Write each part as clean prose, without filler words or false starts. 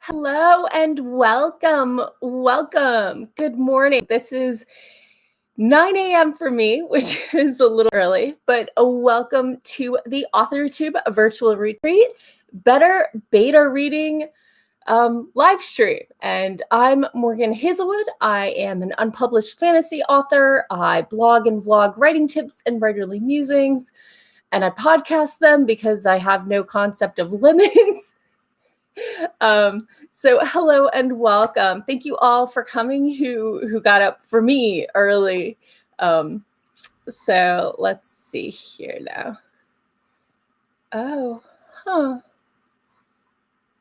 Hello and welcome. Welcome. Good morning. This is 9 a.m. for me, which is a little early, but a welcome to the AuthorTube virtual retreat, better beta reading live stream. And I'm Morgan Hazelwood. I am an unpublished fantasy author. I blog and vlog writing tips and writerly musings, and I podcast them because I have no concept of limits. So hello and welcome. Thank you all for coming who got up for me early. So let's see here now. Oh,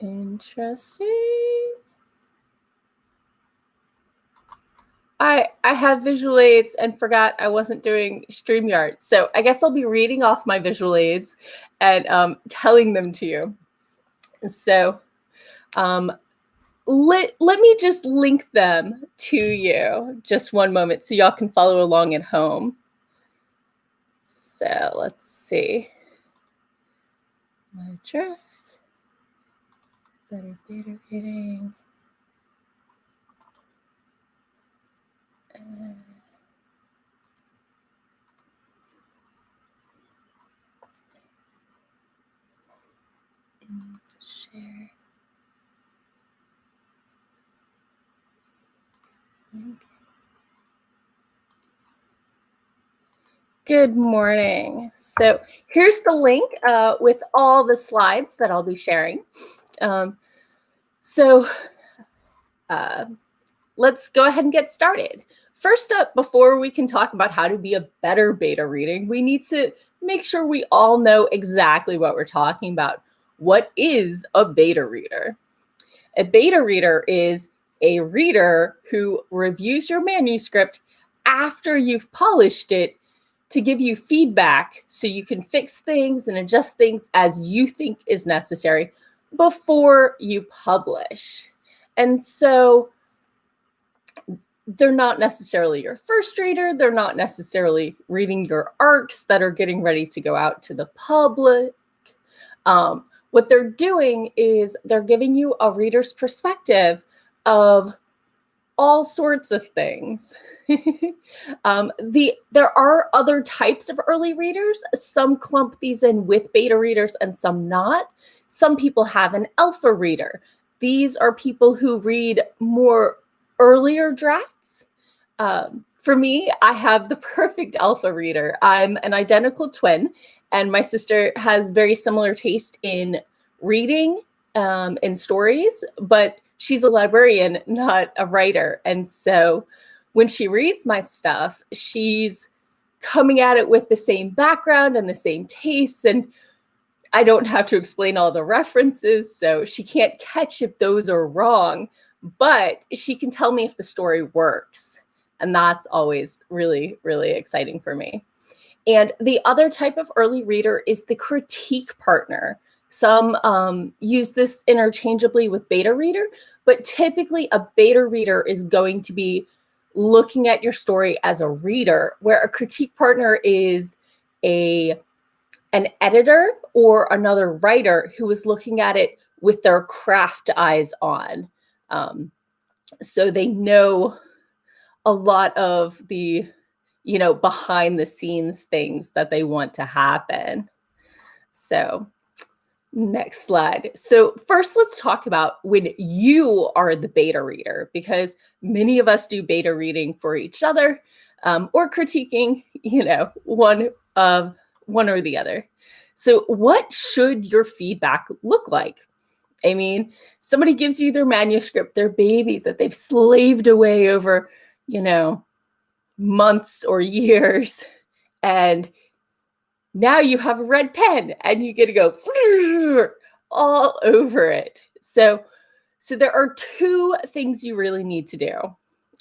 interesting. I have visual aids and forgot I wasn't doing StreamYard. So I guess I'll be reading off my visual aids and telling them to you. So let me just link them to you just one moment so y'all can follow along at home. So let's see. My draft. Better beta reading. Share. Link. Good morning. So here's the link with all the slides that I'll be sharing. Let's go ahead and get started. First up, before we can talk about how to be a better beta reading, we need to make sure we all know exactly what we're talking about. What is a beta reader? A beta reader is a reader who reviews your manuscript after you've polished it to give you feedback so you can fix things and adjust things as you think is necessary before you publish. And so they're not necessarily your first reader. They're not necessarily reading your arcs that are getting ready to go out to the public. What they're doing is they're giving you a reader's perspective of all sorts of things. There are other types of early readers. Some clump these in with beta readers and some not. Some people have an alpha reader. These are people who read more earlier drafts. For me, I have the perfect alpha reader. I'm an identical twin, and my sister has very similar taste in reading in stories, but she's a librarian, not a writer. And so when she reads my stuff, she's coming at it with the same background and the same tastes, and I don't have to explain all the references, so she can't catch if those are wrong, but she can tell me if the story works. And that's always really, really exciting for me. And the other type of early reader is the critique partner. Some use this interchangeably with beta reader, but typically a beta reader is going to be looking at your story as a reader, where a critique partner is an editor or another writer who is looking at it with their craft eyes on. So they know a lot of the, behind the scenes things that they want to happen. So next slide. So first, let's talk about when you are the beta reader, because many of us do beta reading for each other or critiquing, one or the other. So what should your feedback look like? I mean, somebody gives you their manuscript, their baby that they've slaved away over, months or years, and now you have a red pen and you get to go all over it. So there are two things you really need to do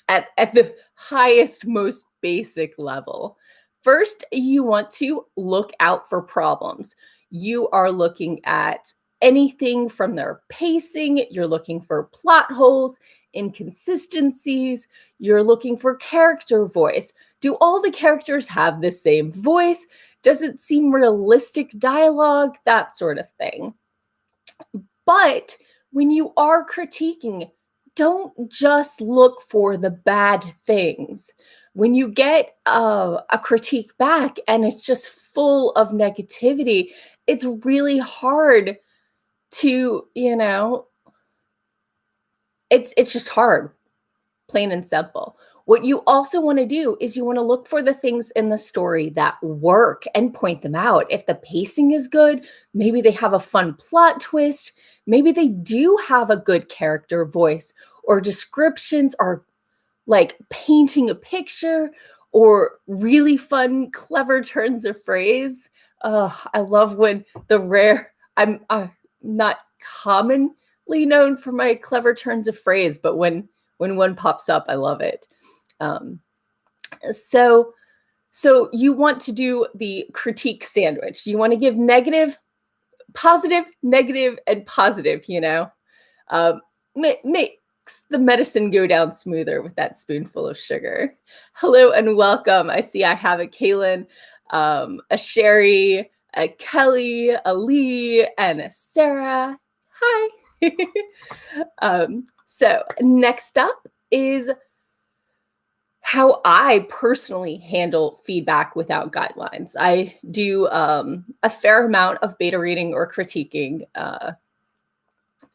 at the highest, most basic level. First, you want to look out for problems. You are looking at anything from their pacing. You're looking for plot holes, inconsistencies. You're looking for character voice. Do all the characters have the same voice? Does it seem realistic dialogue? That sort of thing. But when you are critiquing, don't just look for the bad things. When you get a critique back and it's just full of negativity, it's really hard to, it's just hard, plain and simple. What you also want to do is you want to look for the things in the story that work and point them out. If the pacing is good, maybe they have a fun plot twist, maybe they do have a good character voice, or descriptions are like painting a picture, or really fun, clever turns of phrase. I love when I'm not commonly known for my clever turns of phrase, but when one pops up, I love it. So you want to do the critique sandwich. You want to give negative, positive, negative, and positive, makes the medicine go down smoother with that spoonful of sugar. Hello and welcome. I see I have a Kaylin, a Sherry, a Kelly, a Lee, and a Sarah. Hi. So next up is how I personally handle feedback without guidelines. I do a fair amount of beta reading or critiquing,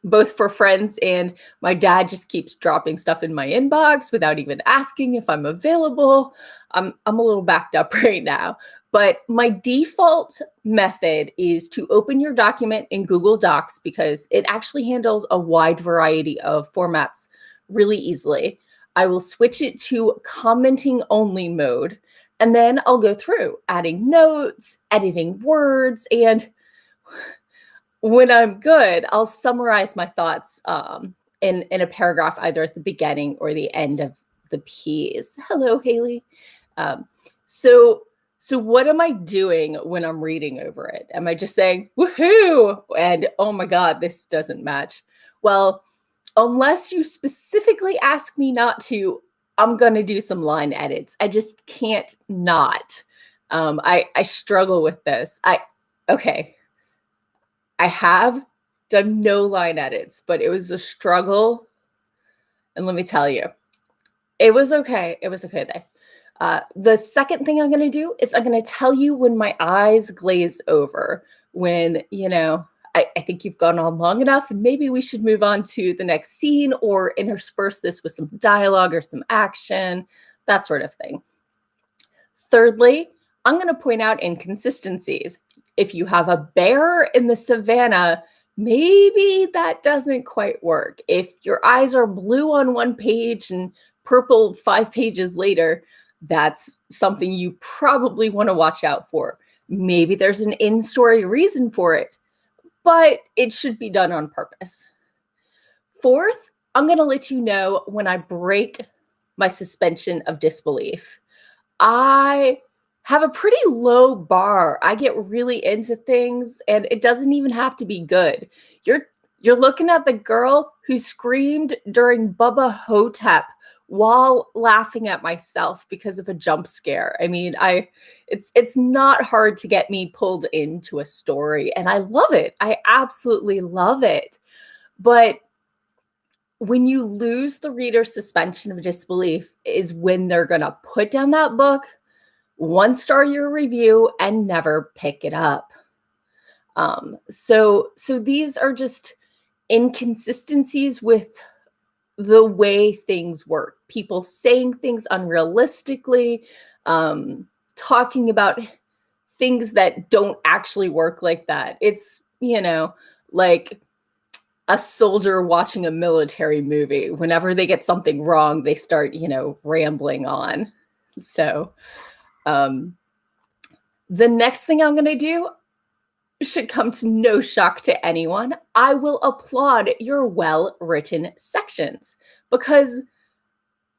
both for friends, and my dad just keeps dropping stuff in my inbox without even asking if I'm available. I'm a little backed up right now, but my default method is to open your document in Google Docs because it actually handles a wide variety of formats really easily. I will switch it to commenting only mode, and then I'll go through adding notes, editing words, and when I'm good, I'll summarize my thoughts in a paragraph, either at the beginning or the end of the piece. Hello, Haley. So what am I doing when I'm reading over it? Am I just saying, woohoo, and oh my God, this doesn't match? Well, unless you specifically ask me not to, I'm going to do some line edits. I just can't not. I struggle with this. Okay. I have done no line edits, but it was a struggle. And let me tell you, it was okay. It was okay though. The second thing I'm going to do is I'm going to tell you when my eyes glaze over, when, I think you've gone on long enough and maybe we should move on to the next scene or intersperse this with some dialogue or some action, that sort of thing. Thirdly, I'm going to point out inconsistencies. If you have a bear in the savannah, maybe that doesn't quite work. If your eyes are blue on one page and purple 5 pages later, that's something you probably want to watch out for. Maybe there's an in-story reason for it, but it should be done on purpose. Fourth, I'm going to let you know when I break my suspension of disbelief. I have a pretty low bar. I get really into things, and it doesn't even have to be good. You're looking at the girl who screamed during Bubba Hotep while laughing at myself because of a jump scare. I mean, it's not hard to get me pulled into a story, and I love it. I absolutely love it. But when you lose the reader's suspension of disbelief is when they're going to put down that book, 1-star your review, and never pick it up. So these are just inconsistencies with the way things work. People saying things unrealistically, talking about things that don't actually work like that. It's, like a soldier watching a military movie. Whenever they get something wrong, they start, rambling on. So the next thing I'm going to do should come to no shock to anyone. I will applaud your well-written sections because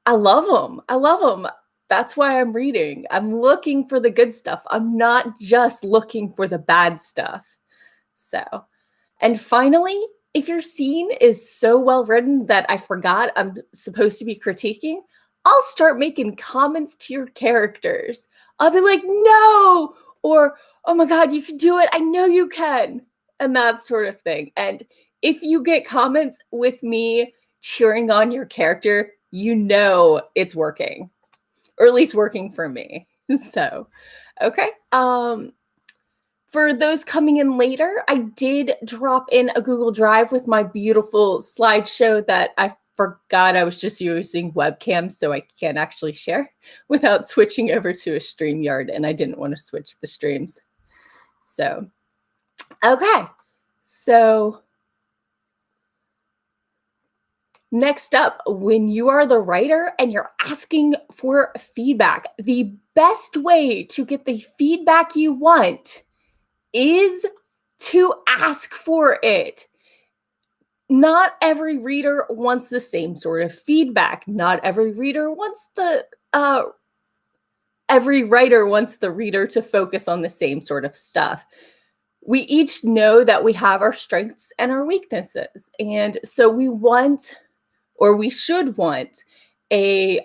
I love them. I love them. That's why I'm reading. I'm looking for the good stuff. I'm not just looking for the bad stuff. So, and finally, if your scene is so well written that I forgot I'm supposed to be critiquing, I'll start making comments to your characters. I'll be like, no, or, oh my God, you can do it. I know you can. And that sort of thing. And if you get comments with me cheering on your character, you know it's working, or at least working for me. So, okay. For those coming in later, I did drop in a Google Drive with my beautiful slideshow that I forgot I was just using webcam, so I can't actually share without switching over to a StreamYard, and I didn't want to switch the streams. So, okay. So, next up, when you are the writer and you're asking for feedback, the best way to get the feedback you want is to ask for it. Not every reader wants the same sort of feedback. Not every reader wants every writer wants the reader to focus on the same sort of stuff. We each know that we have our strengths and our weaknesses. And so we want, or we should want, a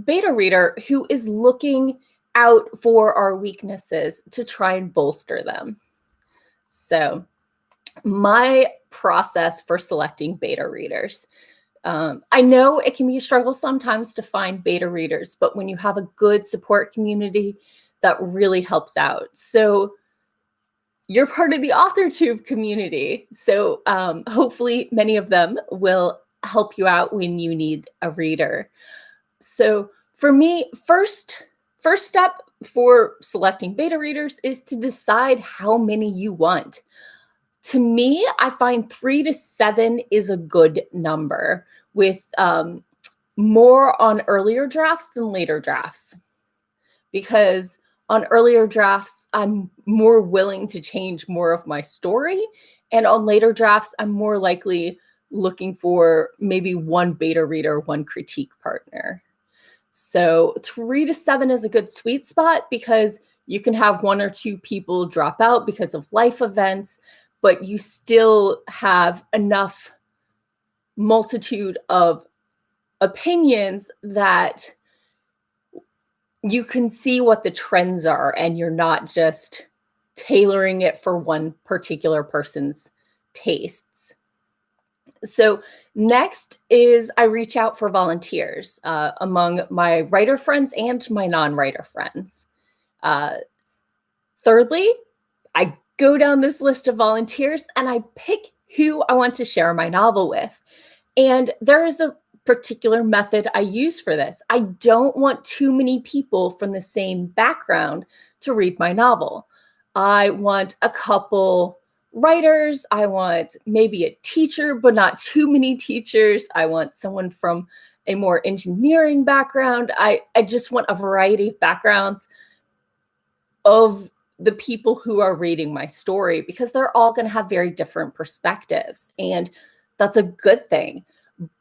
beta reader who is looking out for our weaknesses to try and bolster them. So my process for selecting beta readers. I know it can be a struggle sometimes to find beta readers, but when you have a good support community, that really helps out. So you're part of the AuthorTube community. So hopefully many of them will help you out when you need a reader. So for me, first step for selecting beta readers is to decide how many you want. To me, I find 3 to 7 is a good number, with more on earlier drafts than later drafts. Because on earlier drafts, I'm more willing to change more of my story. And on later drafts, I'm more likely looking for maybe one beta reader, one critique partner. So 3 to 7 is a good sweet spot, because you can have 1 or 2 people drop out because of life events, but you still have enough multitude of opinions that you can see what the trends are, and you're not just tailoring it for one particular person's tastes. So next is I reach out for volunteers among my writer friends and my non-writer friends. Thirdly, I go down this list of volunteers and I pick who I want to share my novel with. And there is a particular method I use for this. I don't want too many people from the same background to read my novel. I want a couple writers. I want maybe a teacher, but not too many teachers. I want someone from a more engineering background. I just want a variety of backgrounds of the people who are reading my story, because they're all going to have very different perspectives, and that's a good thing.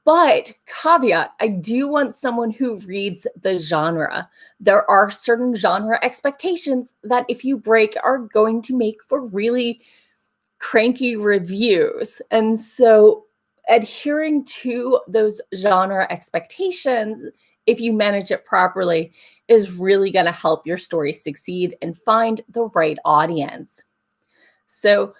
But caveat, I do want someone who reads the genre. There are certain genre expectations that if you break are going to make for really cranky reviews. And so adhering to those genre expectations, if you manage it properly, is really going to help your story succeed and find the right audience. So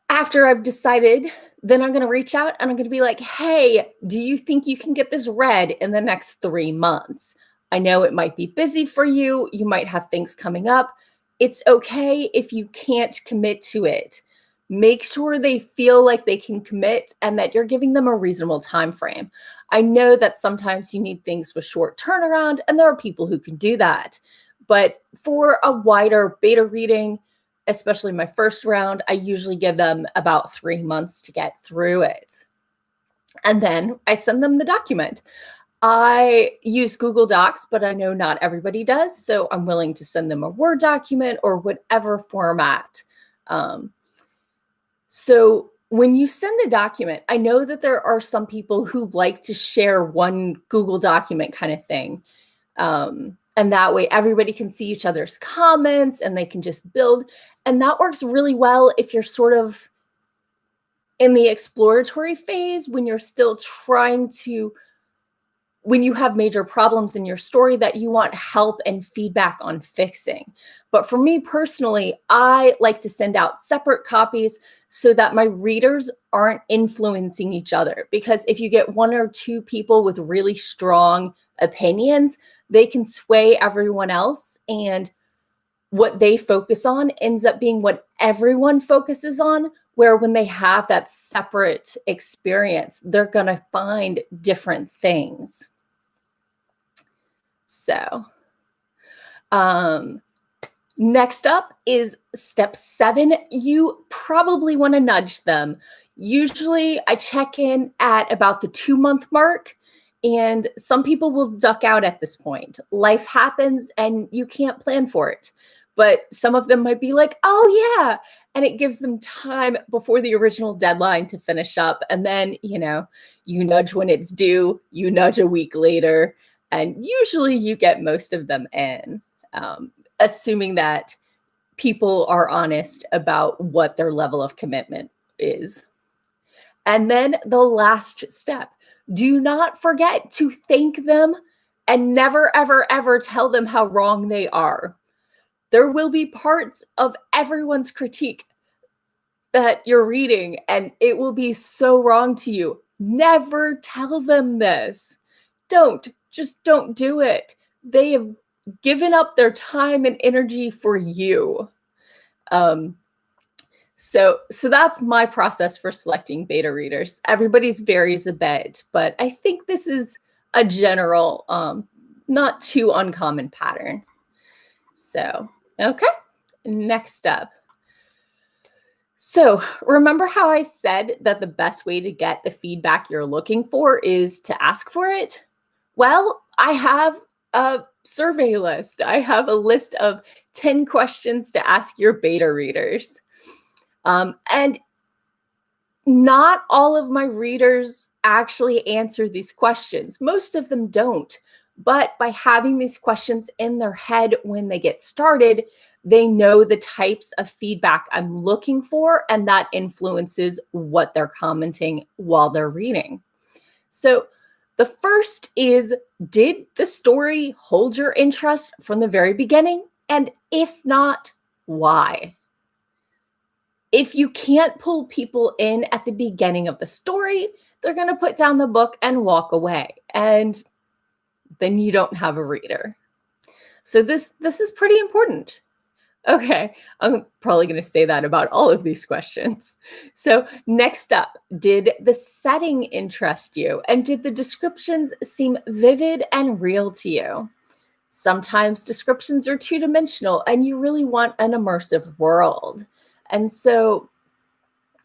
after I've decided, then I'm going to reach out and I'm going to be like, hey, do you think you can get this read in the next 3 months? I know it might be busy for you. You might have things coming up. It's okay if you can't commit to it. Make sure they feel like they can commit and that you're giving them a reasonable time frame. I know that sometimes you need things with short turnaround, and there are people who can do that. But for a wider beta reading, especially my first round, I usually give them about 3 months to get through it. And then I send them the document. I use Google Docs, but I know not everybody does. So I'm willing to send them a Word document or whatever format. So when you send the document, I know that there are some people who like to share one Google document kind of thing. And that way everybody can see each other's comments and they can just build. And that works really well if you're sort of in the exploratory phase, when you're still trying to when you have major problems in your story that you want help and feedback on fixing. But for me personally, I like to send out separate copies so that my readers aren't influencing each other. Because if you get one or two people with really strong opinions, they can sway everyone else, and what they focus on ends up being what everyone focuses on, where when they have that separate experience, they're going to find different things. So, next up is step 7. You probably want to nudge them. Usually I check in at about the 2-month mark, and some people will duck out at this point. Life happens and you can't plan for it. But some of them might be like, oh yeah. And it gives them time before the original deadline to finish up. And then, you nudge when it's due, you nudge a week later, and usually you get most of them in, assuming that people are honest about what their level of commitment is. And then the last step, do not forget to thank them and never, ever, ever tell them how wrong they are. There will be parts of everyone's critique that you're reading, and it will be so wrong to you. Never tell them this. Just don't do it. They have given up their time and energy for you. So that's my process for selecting beta readers. Everybody's varies a bit, but I think this is a general, not too uncommon pattern. So, okay, next up. So remember how I said that the best way to get the feedback you're looking for is to ask for it? Well, I have a survey list. I have a list of 10 questions to ask your beta readers. And not all of my readers actually answer these questions. Most of them don't. But by having these questions in their head when they get started, they know the types of feedback I'm looking for, and that influences what they're commenting while they're reading. So the first is, did the story hold your interest from the very beginning? And if not, why? If you can't pull people in at the beginning of the story, they're going to put down the book and walk away. And then you don't have a reader. So this is pretty important. Okay, I'm probably going to say that about all of these questions. So next up, did the setting interest you? And did the descriptions seem vivid and real to you? Sometimes descriptions are two-dimensional and you really want an immersive world. And so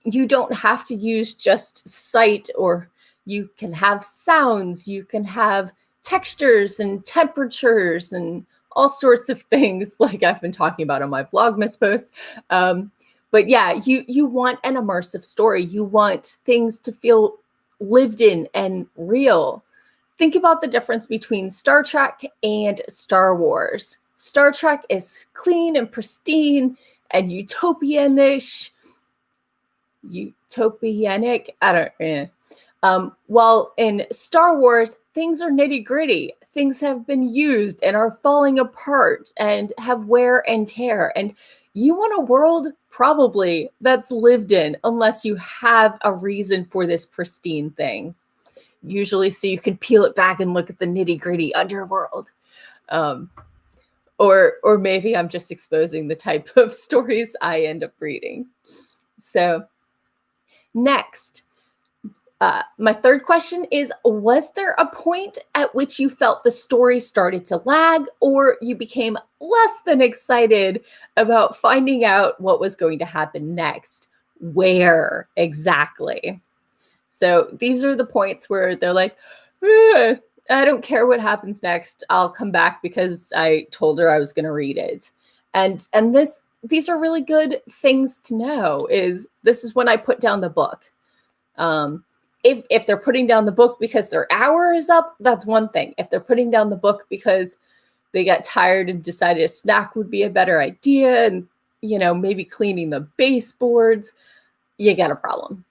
you don't have to use just sight, or you can have sounds, you can have textures and temperatures and all sorts of things like I've been talking about on my Vlogmas post. But yeah, you want an immersive story. You want things to feel lived in and real. Think about the difference between Star Trek and Star Wars. Star Trek is clean and pristine and utopianish. Utopianic? I don't. While in Star Wars, things are nitty gritty. Things have been used and are falling apart and have wear and tear. And you want a world probably that's lived in, unless you have a reason for this pristine thing. Usually so you can peel it back and look at the nitty gritty underworld. Or maybe I'm just exposing the type of stories I end up reading. So next, my third question is, was there a point at which you felt the story started to lag, or you became less than excited about finding out what was going to happen next? Where exactly? So these are the points where they're like, I don't care what happens next. I'll come back because I told her I was going to read it. And these are really good things to know. This is when I put down the book. If they're putting down the book because their hour is up, that's one thing. If they're putting down the book because they got tired and decided a snack would be a better idea, and maybe cleaning the baseboards, you got a problem.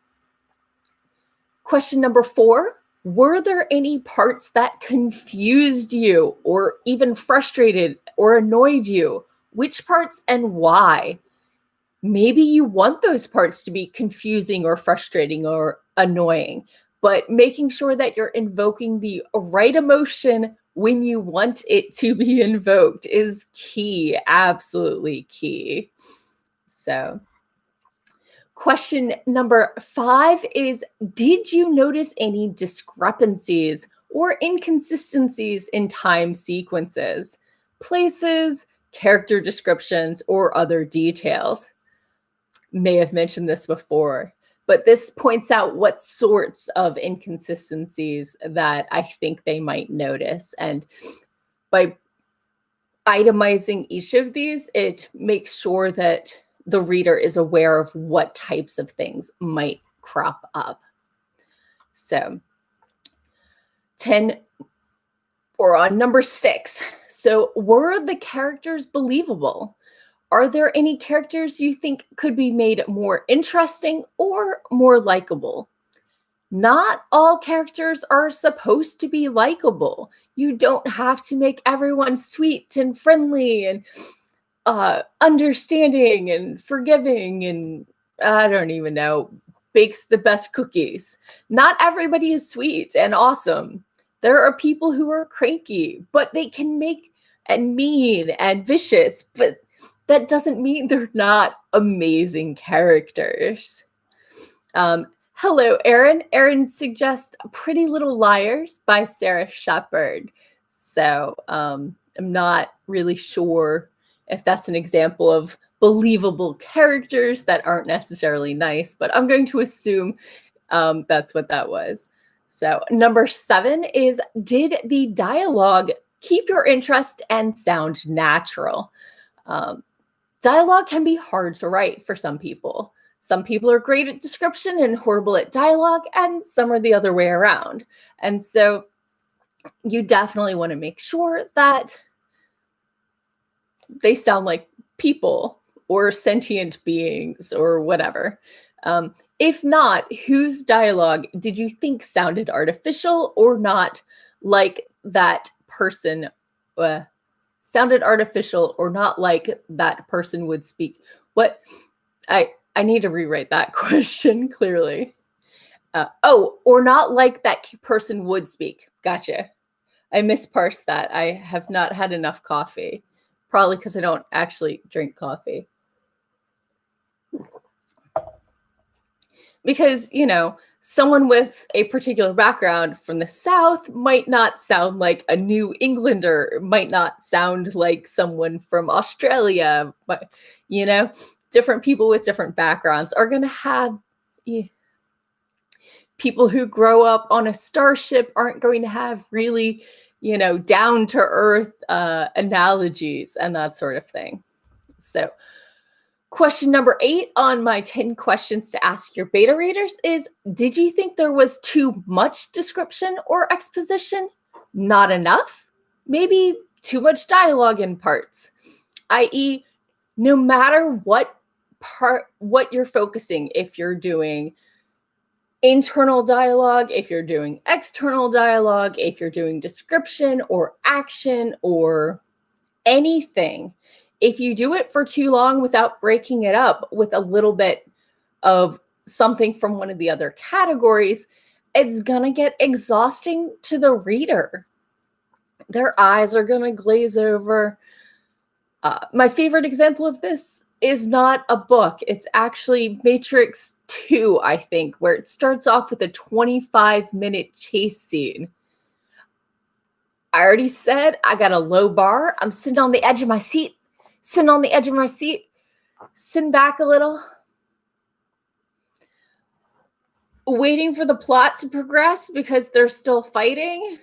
Question number 4, Were there any parts that confused you or even frustrated or annoyed you? Which parts and why? Maybe you want those parts to be confusing or frustrating or annoying, but making sure that you're invoking the right emotion when you want it to be invoked is key, absolutely key. So, question number 5 is, did you notice any discrepancies or inconsistencies in time sequences, places, character descriptions, or other details? May have mentioned this before, but this points out what sorts of inconsistencies that I think they might notice. And by itemizing each of these, it makes sure that the reader is aware of what types of things might crop up. So 10 or on number 6. So were the characters believable? Are there any characters you think could be made more interesting or more likable? Not all characters are supposed to be likable. You don't have to make everyone sweet and friendly and understanding and forgiving and I don't even know, bakes the best cookies. Not everybody is sweet and awesome. There are people who are cranky, but they can make and mean and vicious, but that doesn't mean they're not amazing characters. Hello, Erin. Erin suggests Pretty Little Liars by Sarah Shepard. So I'm not really sure if that's an example of believable characters that aren't necessarily nice, but I'm going to assume that's what that was. So number 7 is, did the dialogue keep your interest and sound natural? Dialogue can be hard to write for some people. Some people are great at description and horrible at dialogue, and some are the other way around. And so you definitely want to make sure that they sound like people or sentient beings or whatever. If not, whose dialogue did you think sounded artificial or not like that person sounded artificial or not like that person would speak? What I need to rewrite that question clearly. Or not like that person would speak. Gotcha. I misparsed that. I have not had enough coffee. Probably because I don't actually drink coffee. Because, you know, someone with a particular background from the South might not sound like a New Englander, might not sound like someone from Australia, but, you know, different people with different backgrounds are going to have people who grow up on a starship aren't going to have really, you know, down to earth analogies and that sort of thing. So question number 8 on my 10 questions to ask your beta readers is, did you think there was too much description or exposition? Not enough? Maybe too much dialogue in parts, i.e., no matter what you're focusing, if you're doing internal dialogue, if you're doing external dialogue, if you're doing description or action or anything, if you do it for too long without breaking it up with a little bit of something from one of the other categories, it's going to get exhausting to the reader. Their eyes are going to glaze over. My favorite example of this is not a book. It's actually Matrix 2, I think, where it starts off with a 25-minute chase scene. I already said I got a low bar. I'm sitting on the edge of my seat, sitting back a little, waiting for the plot to progress because they're still fighting.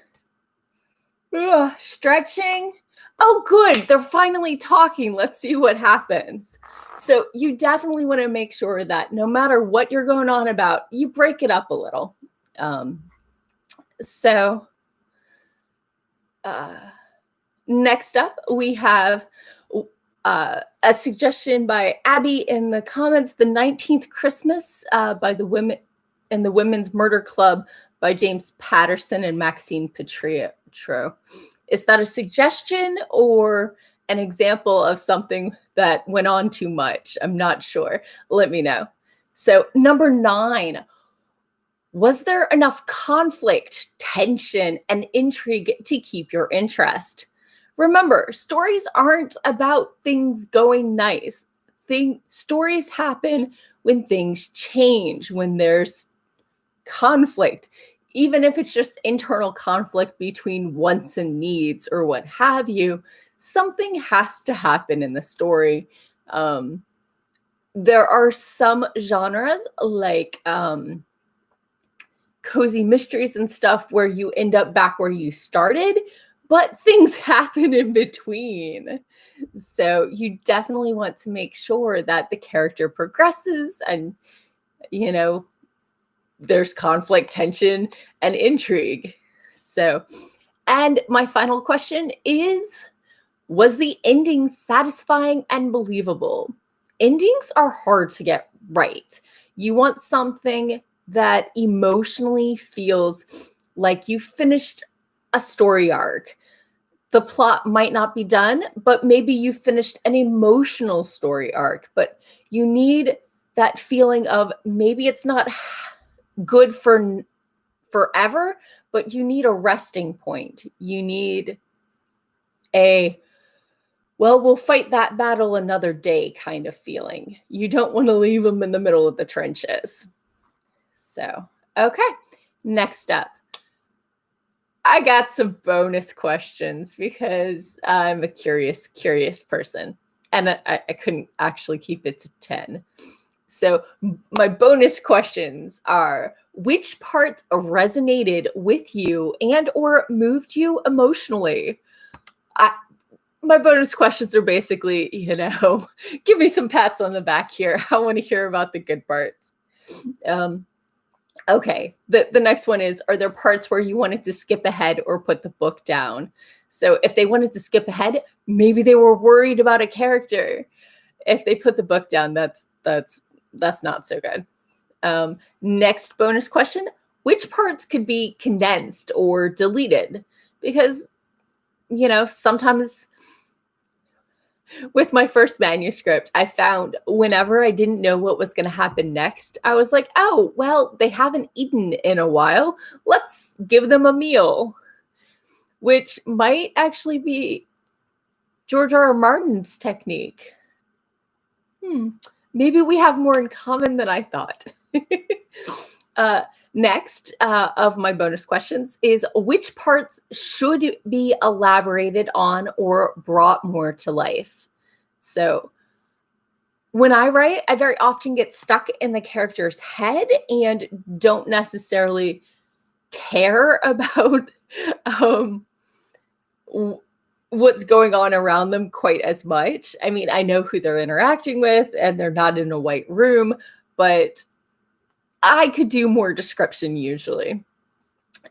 Stretching. Oh, good. They're finally talking. Let's see what happens. So you definitely want to make sure that no matter what you're going on about, you break it up a little. Next up, we have a suggestion by Abby in the comments, The 19th Christmas by the Women in the Women's Murder Club by James Patterson and Maxine Petro. Is that a suggestion or an example of something that went on too much? I'm not sure. Let me know. So number 9, was there enough conflict, tension, and intrigue to keep your interest? Remember, stories aren't about things going nice. Stories happen when things change, when there's conflict, even if it's just internal conflict between wants and needs or what have you. Something has to happen in the story. There are some genres like cozy mysteries and stuff where you end up back where you started, but things happen in between. So you definitely want to make sure that the character progresses and, there's conflict, tension, and intrigue. So, and my final question is, was the ending satisfying and believable? Endings are hard to get right. You want something that emotionally feels like you finished a story arc. The plot might not be done, but maybe you finished an emotional story arc, but you need that feeling of maybe it's not good for forever, but you need a resting point. You need we'll fight that battle another day kind of feeling. You don't want to leave them in the middle of the trenches. So, okay, next up. I got some bonus questions because I'm a curious person, and I couldn't actually keep it to 10. So my bonus questions are, which parts resonated with you and or moved you emotionally? My bonus questions are basically, give me some pats on the back here. I want to hear about the good parts. Okay, the next one is, are there parts where you wanted to skip ahead or put the book down? So if they wanted to skip ahead, maybe they were worried about a character. If they put the book down, that's not so good. Next bonus question, which parts could be condensed or deleted? Because, sometimes with my first manuscript, I found whenever I didn't know what was going to happen next, I was like, oh, well, they haven't eaten in a while. Let's give them a meal, which might actually be George R. R. Martin's technique. Maybe we have more in common than I thought. Next of my bonus questions is, which parts should be elaborated on or brought more to life? So when I write, I very often get stuck in the character's head and don't necessarily care about what's going on around them quite as much. I mean, I know who they're interacting with and they're not in a white room, but I could do more description usually.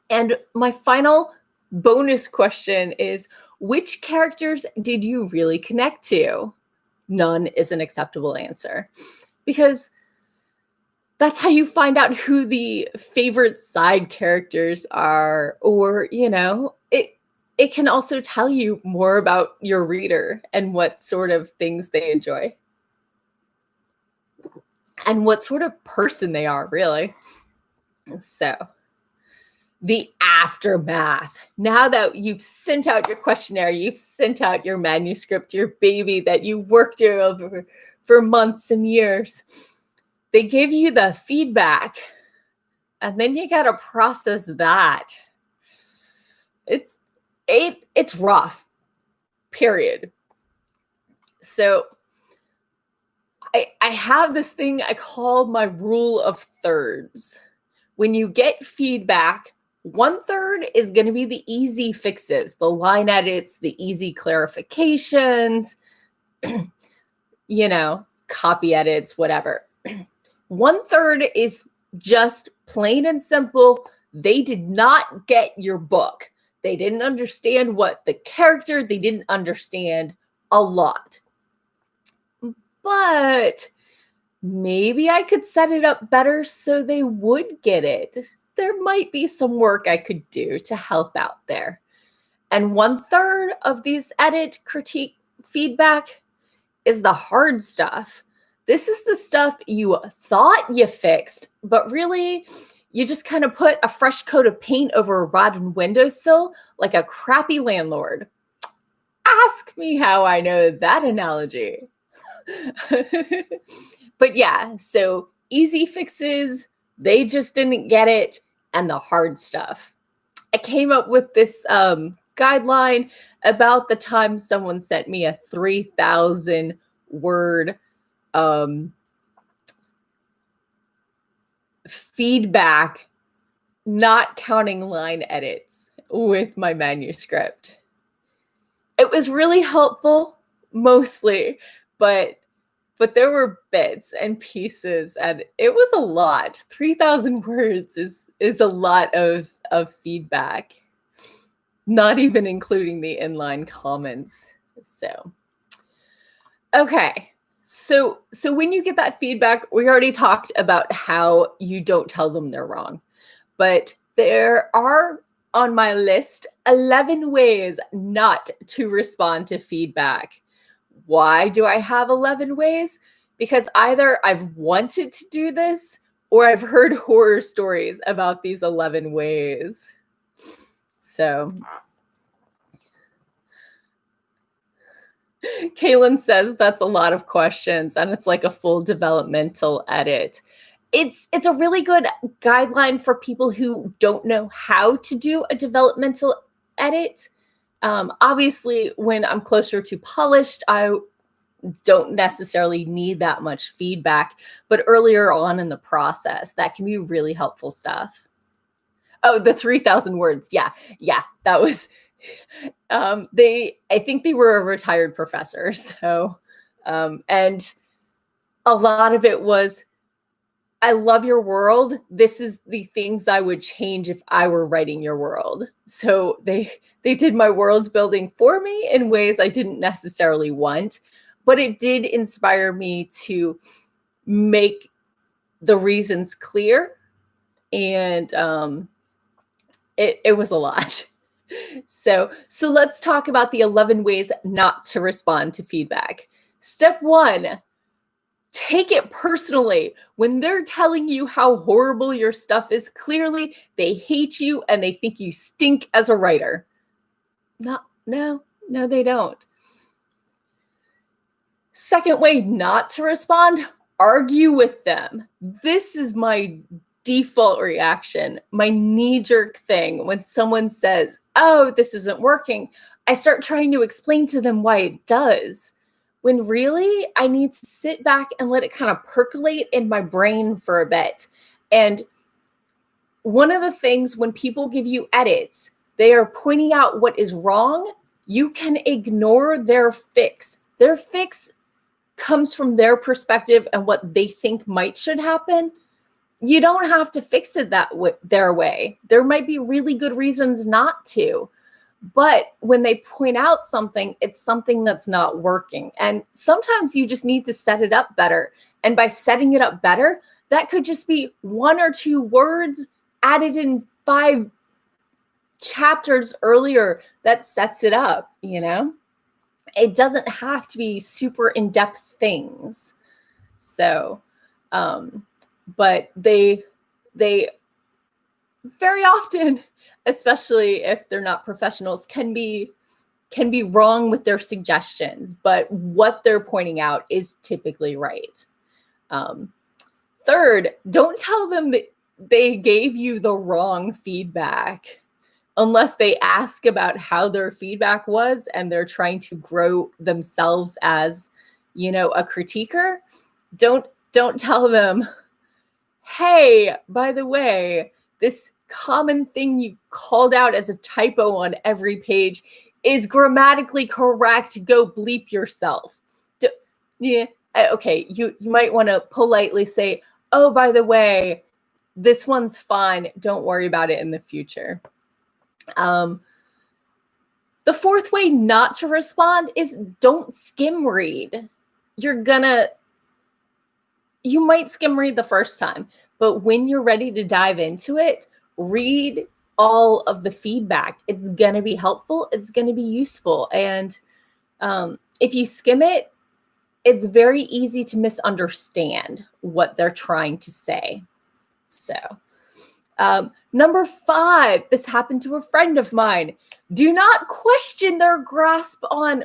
And my final bonus question is, which characters did you really connect to? None is an acceptable answer, because that's how you find out who the favorite side characters are, or, it can also tell you more about your reader and what sort of things they enjoy and what sort of person they are, really. So the aftermath. Now that you've sent out your questionnaire, you've sent out your manuscript, your baby that you worked over for months and years, they give you the feedback, and then you got to process that. It's rough, period. So I have this thing I call my rule of thirds. When you get feedback, 1/3 is going to be the easy fixes, the line edits, the easy clarifications, copy edits, whatever. 1/3 is just plain and simple. They did not get your book. They didn't understand they didn't understand a lot. But maybe I could set it up better so they would get it. there might be some work I could do to help out there. And 1/3 of these edit, critique, feedback is the hard stuff. This is the stuff you thought you fixed, but really you just kind of put a fresh coat of paint over a rotten windowsill like a crappy landlord. Ask me how I know that analogy. But yeah, so easy fixes, they just didn't get it, and the hard stuff. I came up with this guideline about the time someone sent me a 3,000 word feedback, not counting line edits with my manuscript. It was really helpful, mostly, but there were bits and pieces, and it was a lot. 3,000 words is a lot of feedback, not even including the inline comments. So, okay. So when you get that feedback, we already talked about how you don't tell them they're wrong, but there are on my list 11 ways not to respond to feedback. Why do I have 11 ways? Because either I've wanted to do this or I've heard horror stories about these 11 ways. So Kaylin says that's a lot of questions and it's like a full developmental edit. It's a really good guideline for people who don't know how to do a developmental edit. Obviously, when I'm closer to polished, I don't necessarily need that much feedback, but earlier on in the process, that can be really helpful stuff. Oh, the 3,000 words. Yeah, that was, I think they were a retired professor. So, and a lot of it was, I love your world. This is the things I would change if I were writing your world. So they did my world building for me in ways I didn't necessarily want, but it did inspire me to make the reasons clear. And it was a lot. So let's talk about the 11 ways not to respond to feedback. Step 1. Take it personally. When they're telling you how horrible your stuff is, clearly they hate you and they think you stink as a writer. No, they don't. Second way not to respond, argue with them. This is my default reaction, my knee-jerk thing. When someone says, oh, this isn't working, I start trying to explain to them why it does. When really I need to sit back and let it kind of percolate in my brain for a bit. And one of the things when people give you edits, they are pointing out what is wrong. You can ignore their fix. Their fix comes from their perspective and what they think should happen. You don't have to fix it their way. There might be really good reasons not to. But when they point out something, it's something that's not working. And sometimes you just need to set it up better. And by setting it up better, that could just be 1 or 2 words added in 5 chapters earlier that sets it up, you know? It doesn't have to be super in-depth things. So, but they very often, especially if they're not professionals, can be wrong with their suggestions, but what they're pointing out is typically right. Third, don't tell them that they gave you the wrong feedback unless they ask about how their feedback was and they're trying to grow themselves as, you know, a critiquer. Don't tell them, hey, by the way, this common thing you called out as a typo on every page is grammatically correct. Go bleep yourself. Yeah, okay. You might want to politely say, oh, by the way, this one's fine. Don't worry about it in the future. The fourth way not to respond is don't skim read. You might skim read the first time, but when you're ready to dive into it, read all of the feedback. It's going to be helpful. It's going to be useful. And if you skim it, it's very easy to misunderstand what they're trying to say. So, number 5, this happened to a friend of mine. Do not question their grasp on,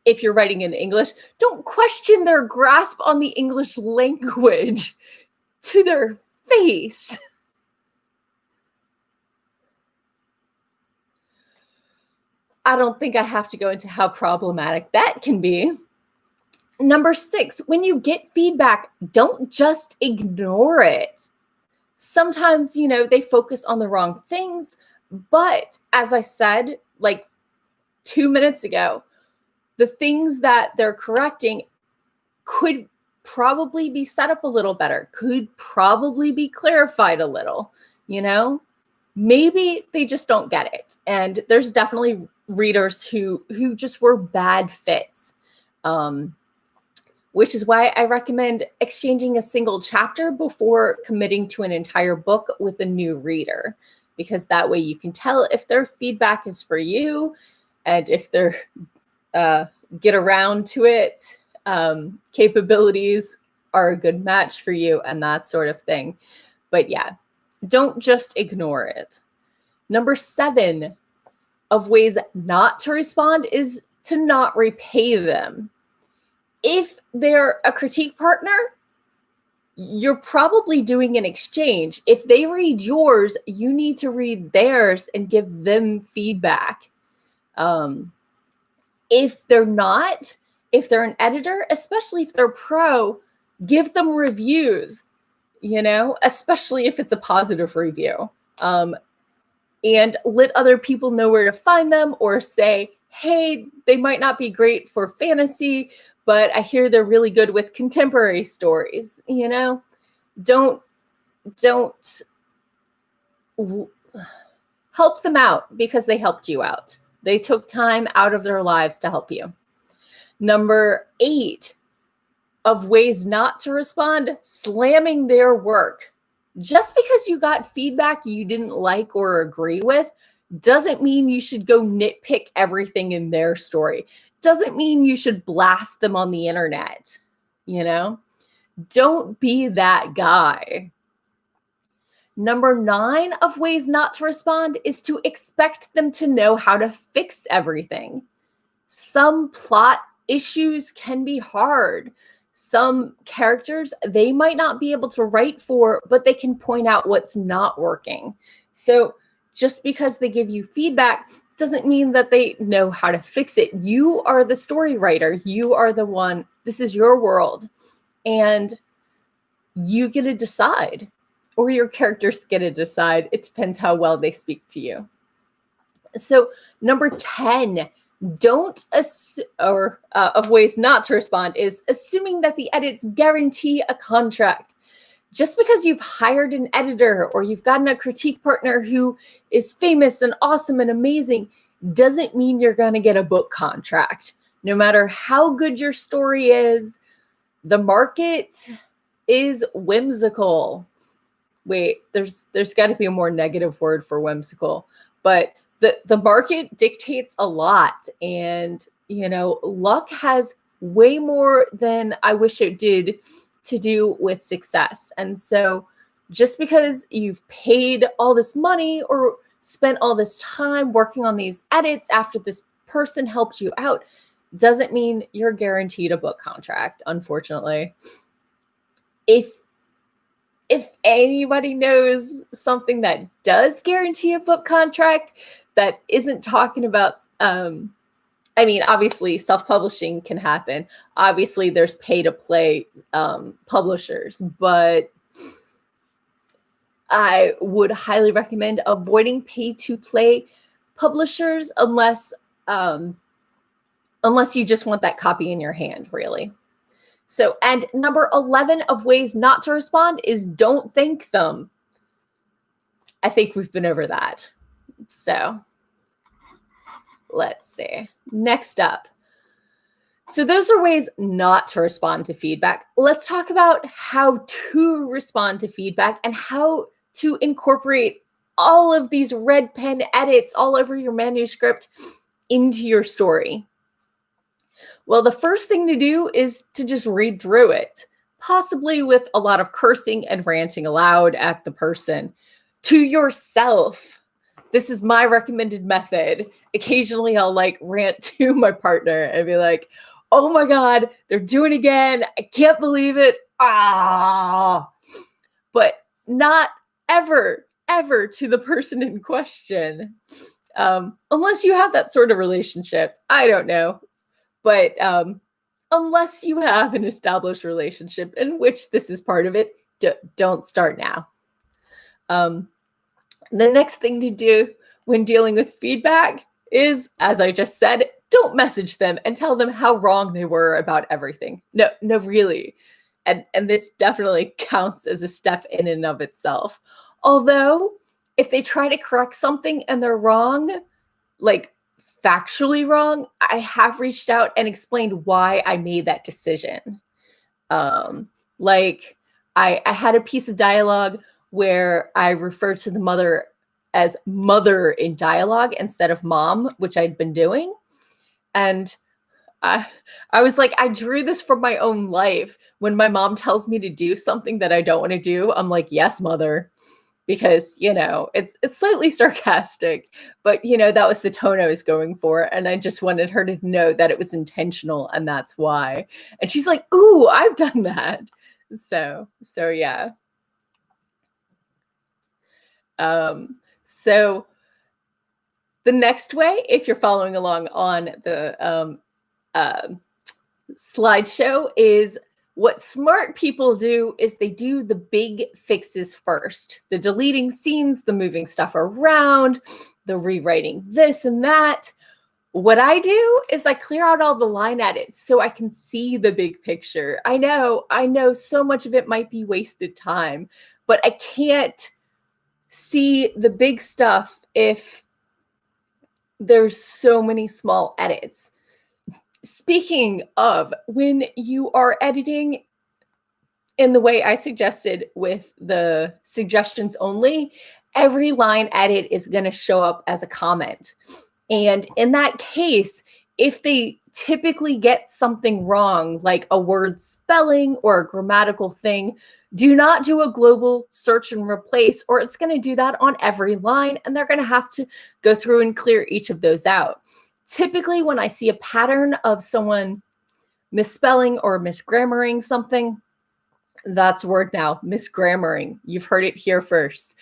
if you're writing in English, don't question their grasp on the English language to their face. I don't think I have to go into how problematic that can be. Number 6, when you get feedback, don't just ignore it. Sometimes, they focus on the wrong things, but as I said, like 2 minutes ago, the things that they're correcting could probably be set up a little better, could probably be clarified a little, maybe they just don't get it. And there's definitely readers who just were bad fits, which is why I recommend exchanging a single chapter before committing to an entire book with a new reader, because that way you can tell if their feedback is for you and if their get around to it capabilities are a good match for you and that sort of thing. But yeah, don't just ignore it. Number 7 of ways not to respond is to not repay them. If they're a critique partner, you're probably doing an exchange. If they read yours, you need to read theirs and give them feedback. If they're not, if they're an editor, especially if they're pro, give them reviews, especially if it's a positive review. And let other people know where to find them, or say, hey, they might not be great for fantasy, but I hear they're really good with contemporary stories. Don't help them out because they helped you out. They took time out of their lives to help you. Number 8 of ways not to respond, slamming their work. Just because you got feedback you didn't like or agree with doesn't mean you should go nitpick everything in their story. Doesn't mean you should blast them on the internet. Don't be that guy. Number 9 of ways not to respond is to expect them to know how to fix everything. Some plot issues can be hard. Some characters they might not be able to write for, but they can point out what's not working. So just because they give you feedback doesn't mean that they know how to fix it. You are the story writer. You are the one. This is your world. And you get to decide, or your characters get to decide. It depends how well they speak to you. So number 10, of ways not to respond is assuming that the edits guarantee a contract. Just because you've hired an editor or you've gotten a critique partner who is famous and awesome and amazing doesn't mean you're going to get a book contract. No matter how good your story is, the market is whimsical. Wait, there's got to be a more negative word for whimsical, but the market dictates a lot, and luck has way more than I wish it did to do with success. And so just because you've paid all this money or spent all this time working on these edits after this person helped you out doesn't mean you're guaranteed a book contract, unfortunately. If anybody knows something that does guarantee a book contract that isn't talking about, obviously self-publishing can happen. Obviously there's pay-to-play publishers, but I would highly recommend avoiding pay-to-play publishers unless you just want that copy in your hand, really. So, and number 11 of ways not to respond is don't thank them. I think we've been over that. So let's see. Next up. So those are ways not to respond to feedback. Let's talk about how to respond to feedback and how to incorporate all of these red pen edits all over your manuscript into your story? Well, the first thing to do is to just read through it, possibly with a lot of cursing and ranting aloud at the person, to yourself. This is my recommended method. Occasionally I'll like rant to my partner and be like, oh my God, they're doing it again. I can't believe it. Ah, but not ever to the person in question. Unless you have that sort of relationship. I don't know. But unless you have an established relationship in which this is part of it, don't start now. The next thing to do when dealing with feedback is, as I just said, don't message them and tell them how wrong they were about everything. No, really. And this definitely counts as a step in and of itself. Although, if they try to correct something and they're wrong, like factually wrong, I have reached out and explained why I made that decision. Like I had a piece of dialogue where I referred to the mother as mother in dialogue instead of mom, which I'd been doing. And I was like, I drew this from my own life. When my mom tells me to do something that I don't want to do, I'm like, yes, mother. Because, it's slightly sarcastic, but, that was the tone I was going for. And I just wanted her to know that it was intentional, and that's why. And she's like, ooh, I've done that. So yeah. So the next way, if you're following along on the slideshow, is what smart people do is they do the big fixes first. The deleting scenes, the moving stuff around, the rewriting this and that. What I do is I clear out all the line edits so I can see the big picture. I know so much of it might be wasted time, but I can't see the big stuff if there's so many small edits. Speaking of, when you are editing in the way I suggested with the suggestions only, every line edit is going to show up as a comment. And in that case, if they typically get something wrong, like a word spelling or a grammatical thing, do not do a global search and replace, or it's going to do that on every line, and they're going to have to go through and clear each of those out. Typically, when I see a pattern of someone misspelling or misgrammaring something, that's a word now, misgrammaring. You've heard it here first.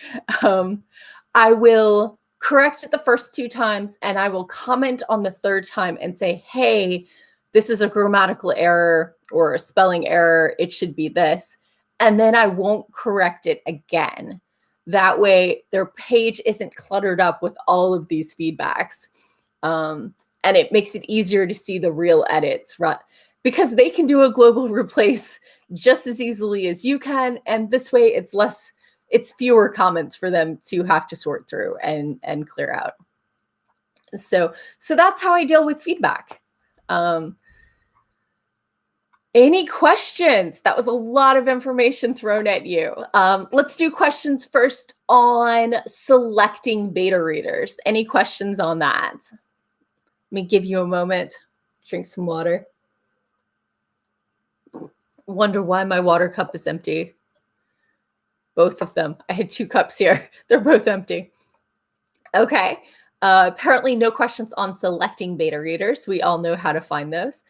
I will correct it the first 2 times, and I will comment on the 3rd time and say, hey, this is a grammatical error or a spelling error. It should be this. And then I won't correct it again. That way, their page isn't cluttered up with all of these feedbacks. And it makes it easier to see the real edits, right? Because they can do a global replace just as easily as you can. And this way it's fewer comments for them to have to sort through and clear out. So that's how I deal with feedback. Any questions? That was a lot of information thrown at you. Let's do questions first on selecting beta readers. Any questions on that? Let me give you a moment. Drink some water. Wonder why my water cup is empty. Both of them. I had 2 cups here. They're both empty. Okay. Apparently no questions on selecting beta readers. We all know how to find those.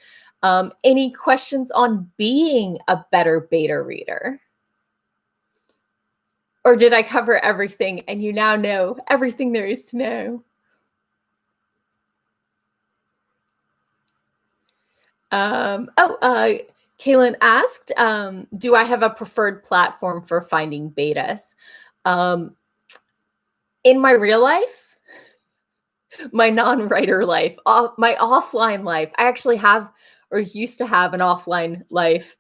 Any questions on being a better beta reader? Or did I cover everything and you now know everything there is to know? Kaylin asked, do I have a preferred platform for finding betas? In my real life, my non-writer life, my offline life, I actually have or used to have an offline life.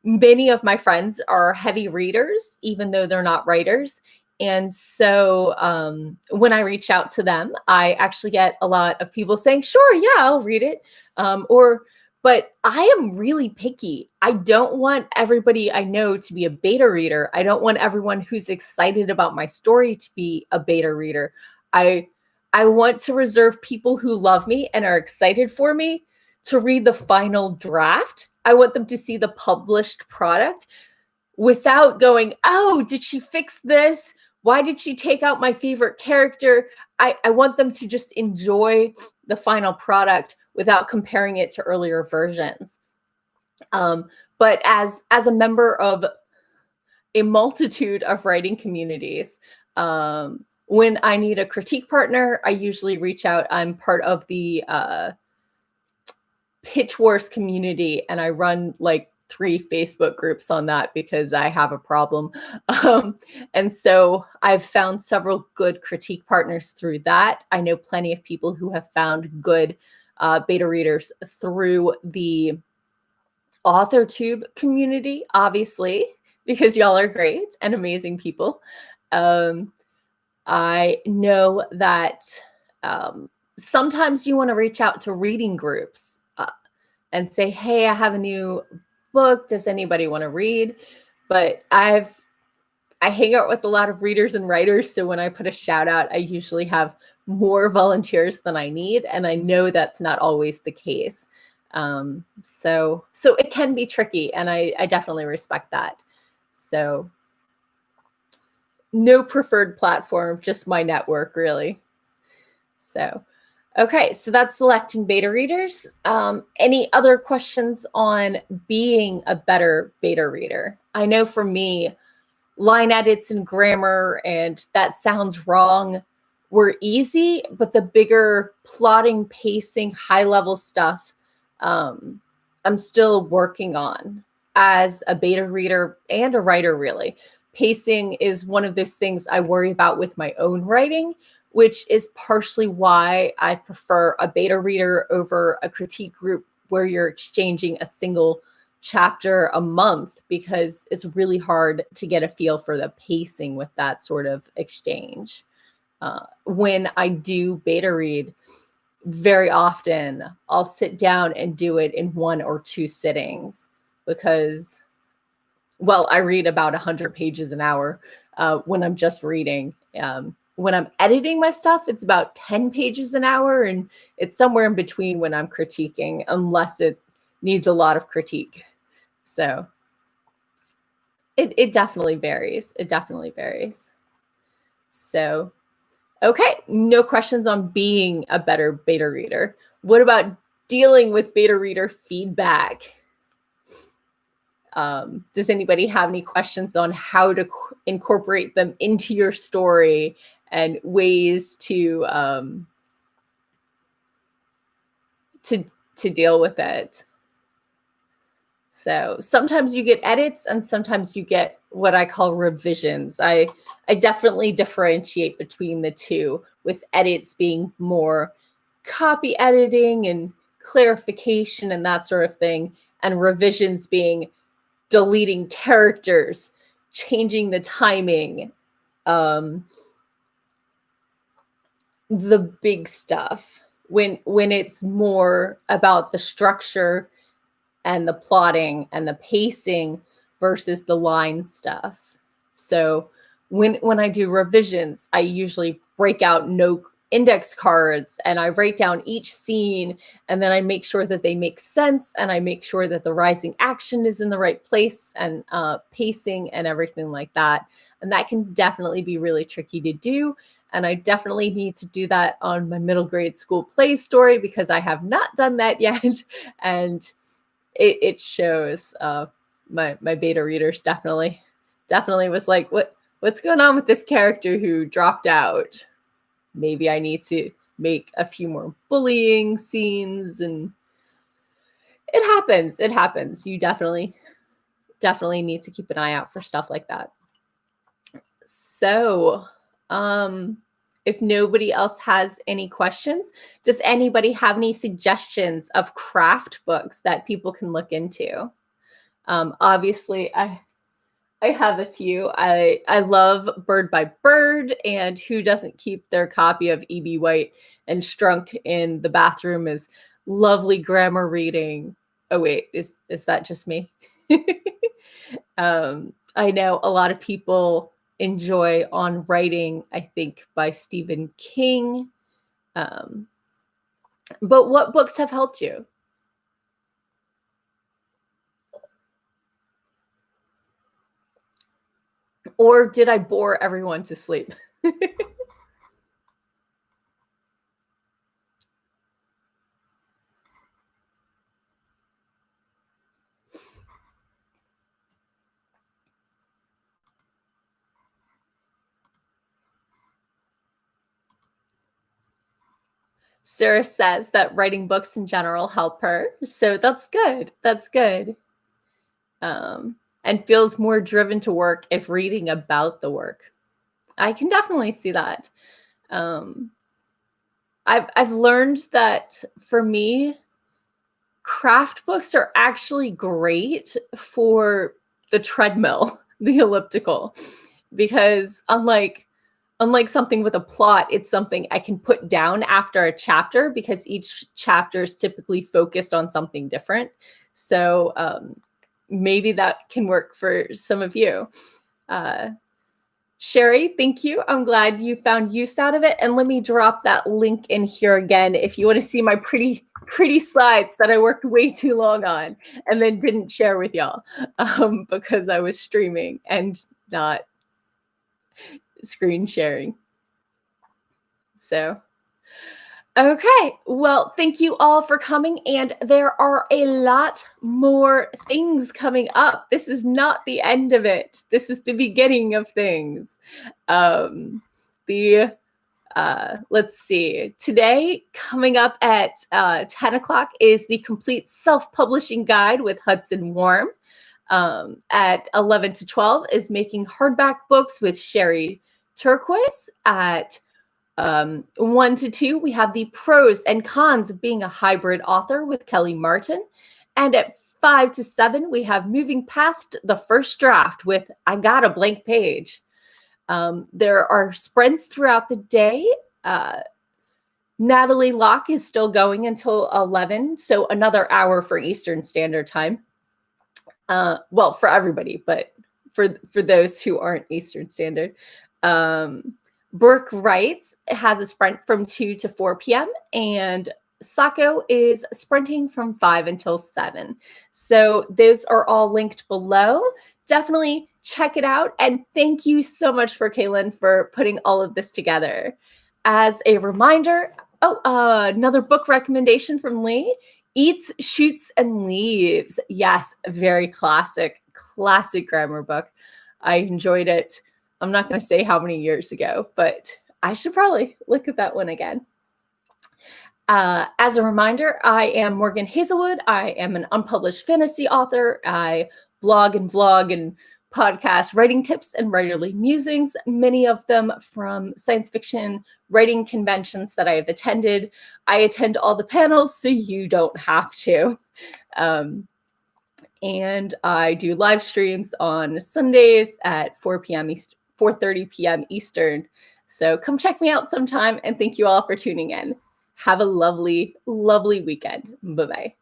Many of my friends are heavy readers, even though they're not writers. And so when I reach out to them, I actually get a lot of people saying, sure, yeah, I'll read it. But I am really picky. I don't want everybody I know to be a beta reader. I don't want everyone who's excited about my story to be a beta reader. I want to reserve people who love me and are excited for me to read the final draft. I want them to see the published product without going, oh, did she fix this? Why did she take out my favorite character? I want them to just enjoy the final product without comparing it to earlier versions. But as a member of a multitude of writing communities, when I need a critique partner, I usually reach out. I'm part of the Pitch Wars community, and I run like 3 Facebook groups on that because I have a problem. And so I've found several good critique partners through that. I know plenty of people who have found good beta readers through the AuthorTube community, obviously, because y'all are great and amazing people. I know that sometimes you want to reach out to reading groups and say, hey, I have a new book. Does anybody want to read? But I hang out with a lot of readers and writers. So when I put a shout out, I usually have more volunteers than I need. And I know that's not always the case. So it can be tricky, and I definitely respect that. So no preferred platform, just my network, really. So, okay, so that's selecting beta readers. Any other questions on being a better beta reader? I know for me, line edits and grammar and that sounds wrong were easy, but the bigger plotting, pacing, high-level stuff, I'm still working on as a beta reader and a writer, really. Pacing is one of those things I worry about with my own writing, which is partially why I prefer a beta reader over a critique group where you're exchanging a single chapter a month, because it's really hard to get a feel for the pacing with that sort of exchange. When I do beta read, very often I'll sit down and do it in 1 or 2 sittings because, well, I read about 100 pages an hour when I'm just reading. When I'm editing my stuff, it's about 10 pages an hour, and it's somewhere in between when I'm critiquing, unless it needs a lot of critique. So it definitely varies. It definitely varies. So, okay, no questions on being a better beta reader. What about dealing with beta reader feedback? Does anybody have any questions on how to incorporate them into your story and ways to deal with it? So sometimes you get edits and sometimes you get what I call revisions. I definitely differentiate between the two, with edits being more copy editing and clarification and that sort of thing, and revisions being deleting characters, changing the timing, the big stuff, when it's more about the structure and the plotting and the pacing versus the line stuff. So when I do revisions, I usually break out note index cards and I write down each scene, and then I make sure that they make sense, and I make sure that the rising action is in the right place, and pacing and everything like that. And that can definitely be really tricky to do. And I definitely need to do that on my middle grade school play story, because I have not done that yet. And it shows. My beta readers definitely was like, what's going on with this character who dropped out? Maybe I need to make a few more bullying scenes. And it happens. You definitely need to keep an eye out for stuff like that. So if nobody else has any questions, does anybody have any suggestions of craft books that people can look into? Obviously, I have a few. I love Bird by Bird, and who doesn't keep their copy of E.B. White and Strunk in the bathroom as lovely grammar reading. Oh wait, is that just me? I know a lot of people enjoy On Writing, I think, by Stephen King. But what books have helped you? Or did I bore everyone to sleep? Sarah says that writing books in general help her. So that's good. That's good. And feels more driven to work if reading about the work. I can definitely see that. I've learned that for me, craft books are actually great for the treadmill, the elliptical, because unlike something with a plot, it's something I can put down after a chapter because each chapter is typically focused on something different. So maybe that can work for some of you. Sherry, thank you. I'm glad you found use out of it. And let me drop that link in here again if you want to see my pretty slides that I worked way too long on and then didn't share with y'all because I was streaming and not screen sharing. So, okay. Well, thank you all for coming. And there are a lot more things coming up. This is not the end of it. This is the beginning of things. Let's see. Today, coming up at 10 o'clock is the complete self-publishing guide with Hudson Warm. At 11 to 12 is making hardback books with Sherry Turquoise. At 1 to 2, we have the pros and cons of being a hybrid author with Kelly Martin. And at 5 to 7, we have moving past the first draft with I Got a Blank Page. There are sprints throughout the day. Natalie Locke is still going until 11, so another hour for Eastern Standard Time. Well, for everybody, but for those who aren't Eastern Standard. Brooke Wrights has a sprint from 2 to 4 p.m. and Sako is sprinting from 5 until 7. So those are all linked below. Definitely check it out. And thank you so much for Kaylin for putting all of this together. As a reminder, another book recommendation from Lee, Eats, Shoots, and Leaves. Yes, very classic grammar book. I enjoyed it. I'm not going to say how many years ago, but I should probably look at that one again. As a reminder, I am Morgan Hazelwood. I am an unpublished fantasy author. I blog and vlog and podcast writing tips and writerly musings, many of them from science fiction writing conventions that I have attended. I attend all the panels, so you don't have to. And I do live streams on Sundays at 4:30 p.m. Eastern. So come check me out sometime, and thank you all for tuning in. Have a lovely, lovely weekend. Bye-bye.